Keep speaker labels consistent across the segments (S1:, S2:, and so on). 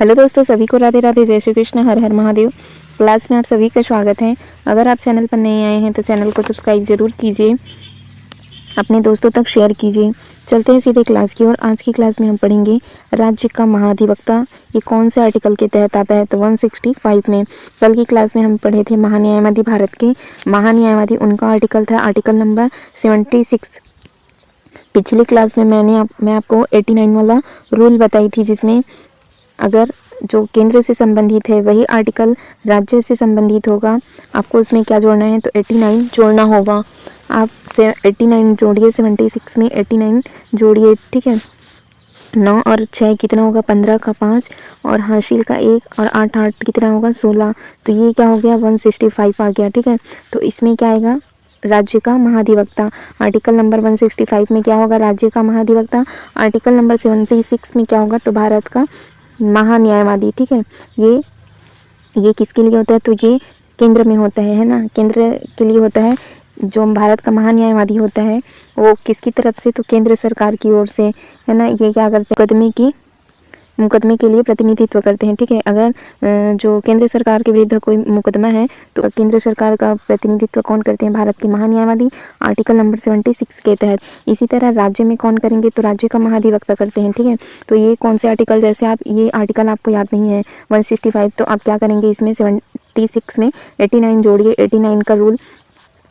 S1: Hello दोस्तों, सभी को राधे राधे, जय श्री कृष्ण, हर हर महादेव। क्लास में आप सभी का स्वागत है। अगर आप चैनल पर नए आए हैं तो चैनल को सब्सक्राइब जरूर कीजिए, अपने दोस्तों तक शेयर कीजिए। चलते हैं सीधे क्लास की ओर। आज की क्लास में हम पढ़ेंगे राज्य का महाधिवक्ता, ये कौन से आर्टिकल के तहत आता है, तो 165 में। कल की क्लास में हम पढ़े थे महान्यायवादी, भारत के महान्यायवादी, उनका आर्टिकल था आर्टिकल नंबर 76। पिछली क्लास में मैं आपको 89 वाला रूल बताई थी, जिसमें अगर जो केंद्र से संबंधित है वही आर्टिकल राज्य से संबंधित होगा, आपको उसमें क्या जोड़ना है, तो 89 जोड़ना होगा। आप 89 जोड़िए, 76 में 89 जोड़िए, ठीक है। 9 और 6 कितना होगा, 15 का 5 और हासिल का 1 और 8 8 कितना होगा, 16। तो ये क्या हो गया, 165 आ गया, ठीक है। तो इसमें क्या आएगा, राज्य का महाधिवक्ता। आर्टिकल नंबर 165 में क्या होगा, राज्य का महाधिवक्ता। आर्टिकल नंबर 76 में क्या होगा, तो भारत का महान्यायवादी, ठीक है। ये किसके लिए होता है, तो ये केंद्र में होता है ना, केंद्र के लिए होता है। जो भारत का महान्यायवादी होता है वो किसकी तरफ से, तो केंद्र सरकार की ओर से, है ना। ये क्या करते हैं, मुकदमे के लिए प्रतिनिधित्व करते हैं, ठीक है। अगर जो केंद्र सरकार के विरुद्ध कोई मुकदमा है तो केंद्र सरकार का प्रतिनिधित्व कौन करते हैं, भारत के महान्यायवादी, आर्टिकल नंबर 76 के तहत। इसी तरह राज्य में कौन करेंगे, तो राज्य का महाधिवक्ता करते हैं, ठीक है। तो ये कौन से आर्टिकल, जैसे आप ये आर्टिकल आपको याद नहीं है 165, तो आप क्या करेंगे, इसमें 76 में 89 जोड़िए। 89 का रूल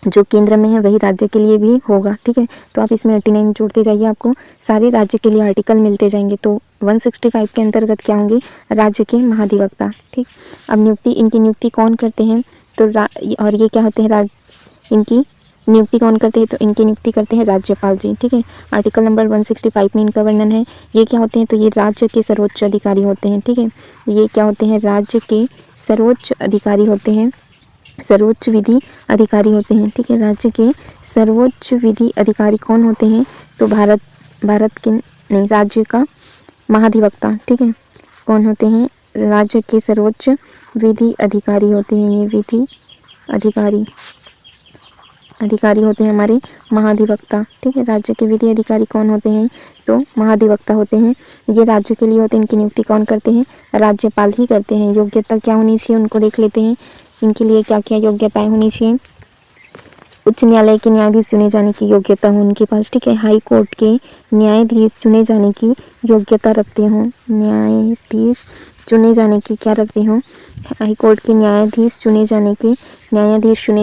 S1: जो केंद्र में है वही राज्य के लिए भी होगा, ठीक है। तो आप इसमें 89 जोड़ते जाइए, आपको सारे राज्य के लिए आर्टिकल मिलते जाएंगे। तो 165 के अंतर्गत क्या होंगे, राज्य के महाधिवक्ता, ठीक। अब नियुक्ति, इनकी नियुक्ति कौन करते हैं, तो और ये क्या होते हैं, इनकी नियुक्ति कौन करते हैं, तो इनकी नियुक्ति करते हैं राज्यपाल जी, ठीक है। आर्टिकल नंबर 165 में इनका वर्णन है। ये क्या होते हैं, तो ये राज्य के सर्वोच्च अधिकारी होते हैं, ठीक है। ये क्या होते हैं, राज्य के सर्वोच्च अधिकारी होते हैं, सर्वोच्च विधि अधिकारी होते हैं, ठीक है। राज्य के सर्वोच्च विधि अधिकारी कौन होते हैं, तो भारत के नहीं, राज्य का महाधिवक्ता, ठीक है। कौन होते हैं, राज्य के सर्वोच्च विधि अधिकारी होते हैं, ये विधि अधिकारी होते हैं हमारे महाधिवक्ता, ठीक है। राज्य के विधि अधिकारी कौन होते हैं, तो महाधिवक्ता होते हैं। ये राज्य के लिए होते हैं, इनकी नियुक्ति कौन करते हैं, राज्यपाल ही करते हैं। योग्यता क्या होनी चाहिए, उनको देख लेते हैं, इनके लिए क्या क्या योग्यताएं होनी चाहिए। उच्च न्यायालय के न्यायाधीश चुने जाने की योग्यता हो उनके पास, ठीक है। हाई कोर्ट के न्यायाधीश चुने जाने की योग्यता रखते हों, न्यायाधीश चुने जाने की क्या रखते हों, हाई कोर्ट के न्यायाधीश चुने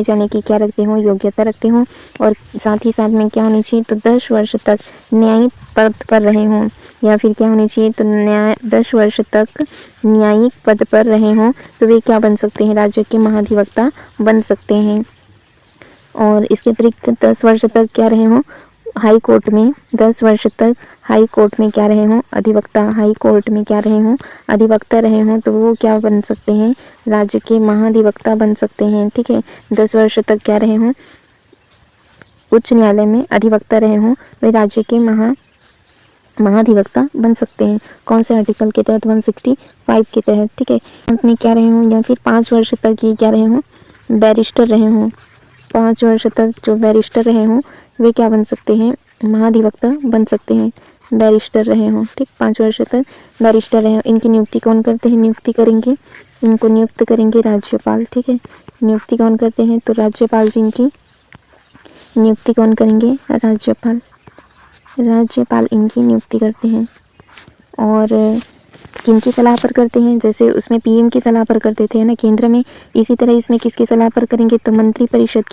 S1: जाने की क्या रखते हों, योग्यता रखते हों। और साथ ही साथ में क्या होनी चाहिए, तो 10 वर्ष तक न्यायिक पद पर रहे हों, या फिर क्या होनी चाहिए, तो 10 वर्ष तक न्यायिक पद पर रहे हों, तो वे क्या बन सकते हैं, राज्य के महाधिवक्ता बन सकते हैं। और इसके अतिरिक्त 10 वर्ष तक क्या रहे हों, हाई कोर्ट में 10 वर्ष तक हाई कोर्ट में क्या रहे हों, अधिवक्ता, हाई कोर्ट में क्या रहे हों, अधिवक्ता रहे हों, तो वो क्या बन सकते हैं, राज्य के महाधिवक्ता बन सकते हैं, ठीक है। 10 वर्ष तक क्या रहे हों, उच्च न्यायालय में अधिवक्ता रहे हों, वे राज्य के महाधिवक्ता बन सकते हैं। कौन से आर्टिकल के तहत, 165 के तहत, ठीक है। अंत में क्या रहे हों, या फिर 5 वर्ष तक ये क्या रहे हों, बैरिस्टर रहे हों। 5 वर्ष तक जो बैरिस्टर रहे हों वे क्या बन सकते हैं, महाधिवक्ता बन सकते हैं, बैरिस्टर रहे हों, ठीक। 5 वर्ष तक बैरिस्टर रहे हों। इनकी नियुक्ति कौन करते हैं, इनको नियुक्त करेंगे राज्यपाल, ठीक है। नियुक्ति कौन करते हैं, तो राज्यपाल जी इनकी नियुक्ति कौन करेंगे, राज्यपाल इनकी नियुक्ति करते हैं। और किनकी सलाह पर करते हैं, जैसे उसमें पीएम की सलाह पर करते थे ना केंद्र में, इसी तरह इसमें किसकी सलाह पर करेंगे, तो मंत्रिपरिषद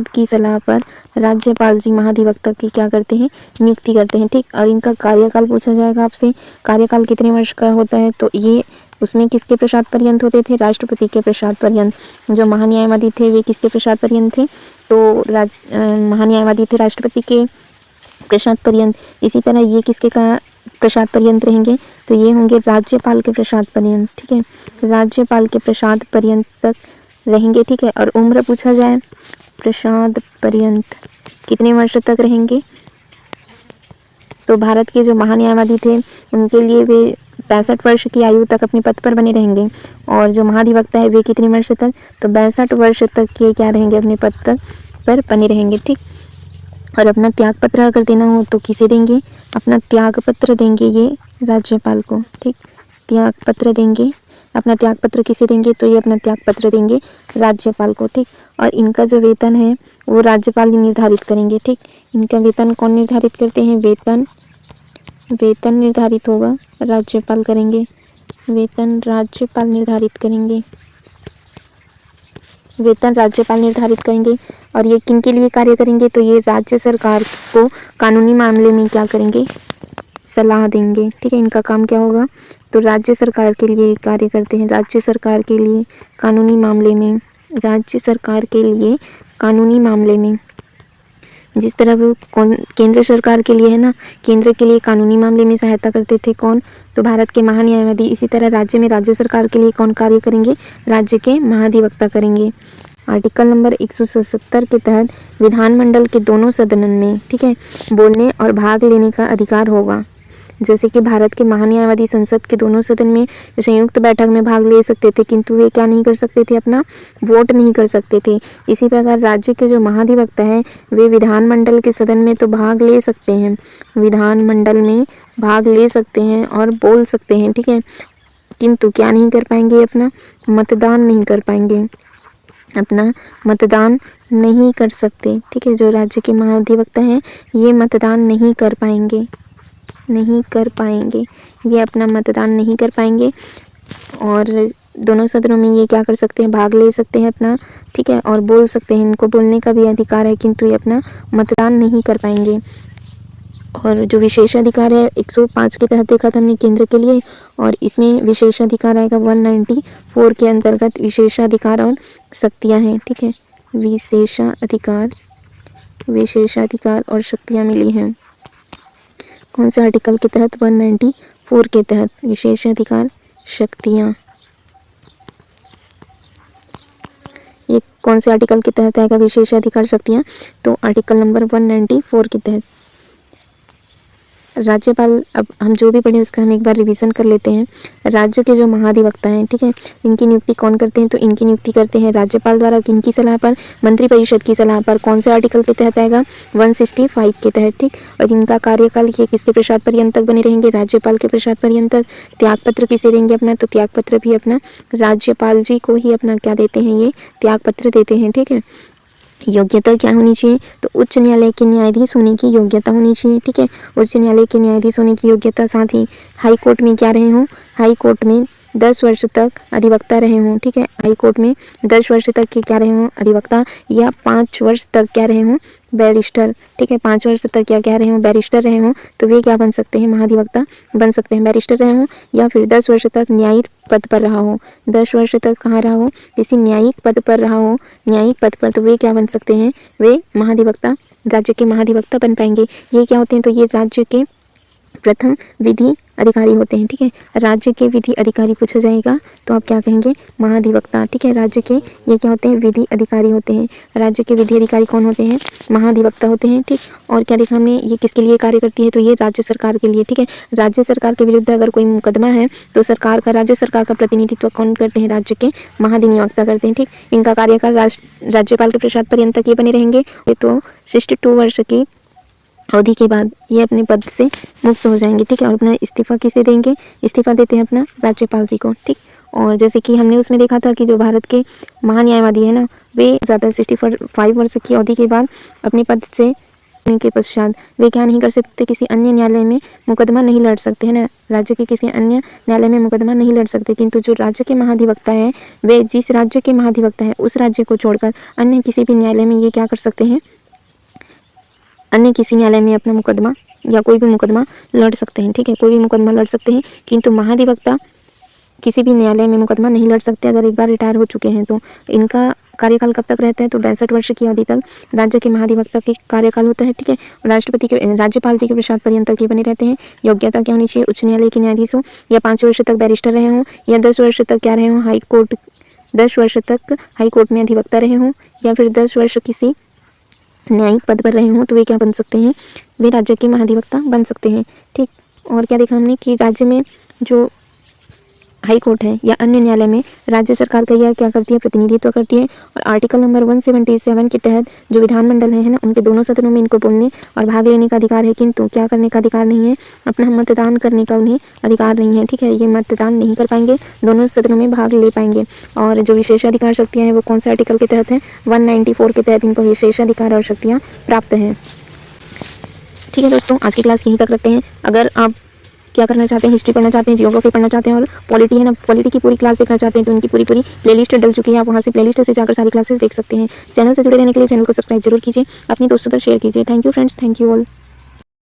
S1: की सलाह पर राज्यपाल जी महाधिवक्ता की क्या करते हैं, नियुक्ति करते हैं, ठीक। और इनका कार्यकाल पूछा जाएगा आपसे, कार्यकाल कितने वर्ष का होता है, तो ये उसमें किसके प्रसाद पर्यंत होते थे, राष्ट्रपति के प्रसाद पर्यंत। जो महान्यायवादी थे वे किसके प्रसाद पर्यंत थे, तो महान्यायवादी थे राष्ट्रपति के प्रसाद पर्यंत। इसी तरह ये किसके का प्रसाद पर्यंत रहेंगे, तो ये होंगे राज्यपाल के प्रसाद पर्यंत, ठीक है। राज्यपाल के प्रसाद पर्यंत तक रहेंगे, ठीक है। और उम्र पूछा जाए, प्रसाद पर्यंत कितने वर्ष तक रहेंगे, तो भारत के जो महान्यायवादी थे उनके लिए वे 65 वर्ष की आयु तक अपने पद पर बने रहेंगे। और जो महाधिवक्ता है वे कितने वर्ष तक, तो 62 वर्ष तक ये क्या रहेंगे, अपने पद पर बने रहेंगे, ठीक। और अपना त्याग पत्र अगर देना हो तो किसे देंगे, अपना त्याग पत्र देंगे ये राज्यपाल को। ठीक, त्याग पत्र देंगे, अपना त्याग पत्र किसे देंगे, तो ये अपना त्याग पत्र देंगे राज्यपाल को। ठीक, और इनका जो वेतन है वो राज्यपाल ही निर्धारित करेंगे। ठीक, इनका वेतन कौन निर्धारित करते हैं, वेतन निर्धारित होगा राज्यपाल करेंगे, वेतन राज्यपाल निर्धारित करेंगे, वेतन राज्यपाल निर्धारित करेंगे। और ये किन के लिए कार्य करेंगे, तो ये राज्य सरकार को कानूनी मामले में क्या करेंगे, सलाह देंगे। ठीक है, इनका काम क्या होगा, तो राज्य सरकार के लिए कार्य करते हैं, राज्य सरकार के लिए कानूनी मामले में, राज्य सरकार के लिए कानूनी मामले में, जिस तरह वो केंद्र सरकार के लिए है ना, केंद्र के लिए कानूनी मामले में सहायता करते थे कौन, तो भारत के महान्यायवादी। इसी तरह राज्य में राज्य सरकार के लिए कौन कार्य करेंगे, राज्य के महाधिवक्ता करेंगे। आर्टिकल नंबर 177 के तहत विधानमंडल के दोनों सदनों में, ठीक है, बोलने और भाग लेने का अधिकार होगा। जैसे कि भारत के महान्यायवादी संसद के दोनों सदन में संयुक्त बैठक में भाग ले सकते थे, किंतु वे क्या नहीं कर सकते थे, अपना वोट नहीं कर सकते थे। इसी प्रकार राज्य के जो महाधिवक्ता हैं वे विधानमंडल के सदन में तो भाग ले सकते हैं, विधानमंडल में भाग ले सकते हैं और बोल सकते हैं। ठीक है, किंतु क्या नहीं कर पाएंगे, अपना मतदान नहीं कर पाएंगे, अपना मतदान नहीं कर सकते। ठीक है, जो राज्य के महाधिवक्ता हैं ये मतदान नहीं कर पाएंगे, नहीं कर पाएंगे, ये अपना मतदान नहीं कर पाएंगे। और दोनों सदनों में ये क्या कर सकते हैं, भाग ले सकते हैं अपना, ठीक है, और बोल सकते हैं, इनको बोलने का भी अधिकार है, किंतु ये अपना मतदान नहीं कर पाएंगे। और जो विशेषाधिकार है 105 के तहत देखा था हमने केंद्र के लिए, और इसमें विशेषाधिकार आएगा 194 के अंतर्गत विशेषाधिकार और शक्तियाँ हैं। ठीक है, विशेषाधिकार और शक्तियाँ मिली हैं कौन से आर्टिकल के तहत, 194 के तहत विशेषाधिकार शक्तियाँ। ये कौन से आर्टिकल के तहत आएगा विशेषाधिकार शक्तियाँ, तो आर्टिकल नंबर 194 के तहत। राज्यपाल, अब हम जो भी पढ़े उसका हम एक बार रिवीजन कर लेते हैं। राज्य के जो महाधिवक्ता हैं, ठीक है, इनकी नियुक्ति कौन करते हैं, तो इनकी नियुक्ति करते हैं राज्यपाल द्वारा, किनकी सलाह पर, मंत्रिपरिषद की सलाह पर। कौन से आर्टिकल के तहत आएगा, 165 के तहत। ठीक, और इनका कार्यकाल ये किसके प्रसाद पर्यंत तक बने रहेंगे, राज्यपाल के प्रसाद पर्यंत तक। त्यागपत्र किसे देंगे अपना, तो त्यागपत्र भी अपना राज्यपाल जी को ही अपना क्या देते हैं, ये त्यागपत्र देते हैं। ठीक है, योग्यता क्या होनी चाहिए, तो उच्च न्यायालय के न्यायाधीश होने की योग्यता होनी चाहिए। ठीक है, उच्च न्यायालय के न्यायाधीश होने की योग्यता, साथ ही हाई कोर्ट में क्या रहे हों, हाई कोर्ट में 10 वर्ष तक अधिवक्ता रहे हों। ठीक है, हाई कोर्ट में 10 वर्ष तक के क्या रहे हों, अधिवक्ता, या 5 वर्ष तक क्या रहे हों, बैरिस्टर। ठीक है, 5 वर्ष तक क्या रहे हों, बैरिस्टर रहे हों, तो वे क्या बन सकते हैं, महाधिवक्ता बन सकते हैं, बैरिस्टर रहे हों, या फिर 10 वर्ष तक न्यायिक पद पर रहा हो, 10 वर्ष तक कहाँ रहा हो, किसी न्यायिक पद पर रहा हो, न्यायिक पद पर, तो वे क्या बन सकते हैं, वे महाधिवक्ता, राज्य के महाधिवक्ता बन पाएंगे। ये क्या होते हैं, तो ये राज्य के प्रथम विधि अधिकारी होते हैं। ठीक है, राज्य के विधि अधिकारी पूछा जाएगा तो आप क्या कहेंगे, महाधिवक्ता। ठीक है, राज्य के ये क्या होते हैं, विधि अधिकारी होते हैं। राज्य के विधि अधिकारी कौन होते हैं, महाधिवक्ता होते हैं। ठीक, और क्या देखा हमने, ये किसके लिए कार्य करती है, तो ये राज्य सरकार के लिए। ठीक है, राज्य सरकार के विरुद्ध अगर कोई मुकदमा है तो सरकार का, राज्य सरकार का प्रतिनिधित्व कौन करते हैं, राज्य के महाधिवक्ता करते हैं। ठीक, इनका कार्यकाल राज्यपाल के प्रसाद पर्यंत तक ये बने रहेंगे। तो 62 वर्ष की अवधि के बाद ये अपने पद से मुक्त हो जाएंगे। ठीक है, और अपना इस्तीफा किसे देंगे, इस्तीफा देते हैं अपना राज्यपाल जी को। ठीक, और जैसे कि हमने उसमें देखा था कि जो भारत के महान्यायवादी है ना, वे ज़्यादा 65 वर्ष की अवधि के बाद अपने पद से के पश्चात वे क्या नहीं कर सकते, किसी अन्य न्यायालय में मुकदमा नहीं लड़ सकते हैं ना, राज्य के किसी अन्य न्यायालय में मुकदमा नहीं लड़ सकते। किंतु जो राज्य के महाधिवक्ता है वे जिस राज्य के महाधिवक्ता है उस राज्य को छोड़कर अन्य किसी भी न्यायालय में ये क्या कर सकते हैं, अन्य किसी न्यायालय में अपना मुकदमा या कोई भी मुकदमा लड़ सकते हैं। ठीक है, कोई भी मुकदमा लड़ सकते हैं, किंतु महाधिवक्ता किसी भी न्यायालय में मुकदमा नहीं लड़ सकते अगर एक बार रिटायर हो चुके हैं। तो इनका कार्यकाल कब तक रहता है, तो 62 वर्ष की अवधि तक राज्य के महाधिवक्ता के कार्यकाल होता है। ठीक है, राष्ट्रपति के, राज्यपाल जी के प्रसाद पर्यंत तक ये बने रहते हैं। योग्यता क्या होनी चाहिए, उच्च न्यायालय के न्यायाधीश हो, या 5 वर्ष तक बैरिस्टर रहे हों, या 10 वर्ष तक क्या रहे हों, हाई कोर्ट, 10 वर्ष तक हाई कोर्ट में अधिवक्ता रहे हों, या फिर 10 वर्ष किसी न्यायिक पद पर रहे हों, तो वे क्या बन सकते हैं, वे राज्य के महाधिवक्ता बन सकते हैं। ठीक, और क्या देखा हमने कि राज्य में जो हाई कोर्ट है या अन्य न्यायालय में राज्य सरकार का यह क्या करती है, प्रतिनिधित्व करती है। और आर्टिकल नंबर 177 के तहत जो विधानमंडल है ना, उनके दोनों सदनों में इनको बोलने और भाग लेने का अधिकार है, किंतु क्या करने का अधिकार नहीं है, अपना मतदान करने का उन्हें अधिकार नहीं है। ठीक है, ये मतदान नहीं कर पाएंगे, दोनों सदनों में भाग ले पाएंगे। और जो विशेषाधिकार शक्तियाँ हैं वो कौन से आर्टिकल के तहत है, 194 के तहत इनको विशेषाधिकार और शक्तियाँ प्राप्त हैं। ठीक है दोस्तों, आज की क्लास यहीं तक रखते हैं। अगर आप क्या करना चाहते हैं, हिस्ट्री पढ़ना चाहते हैं, जियोग्राफी पढ़ना चाहते हैं और पॉलिटी है ना, पॉलिटी की पूरी क्लास देखना चाहते हैं, तो इनकी पूरी प्लेलिस्ट डल चुकी है। आप वहाँ से प्लेलिस्ट से जाकर सारी क्लासेस देख सकते हैं। चैनल से जुड़े रहने के लिए चैनल को सब्सक्राइब जरूर कीजिए, अपने दोस्तों तक शेयर कीजिए। Thank you friends, thank you all.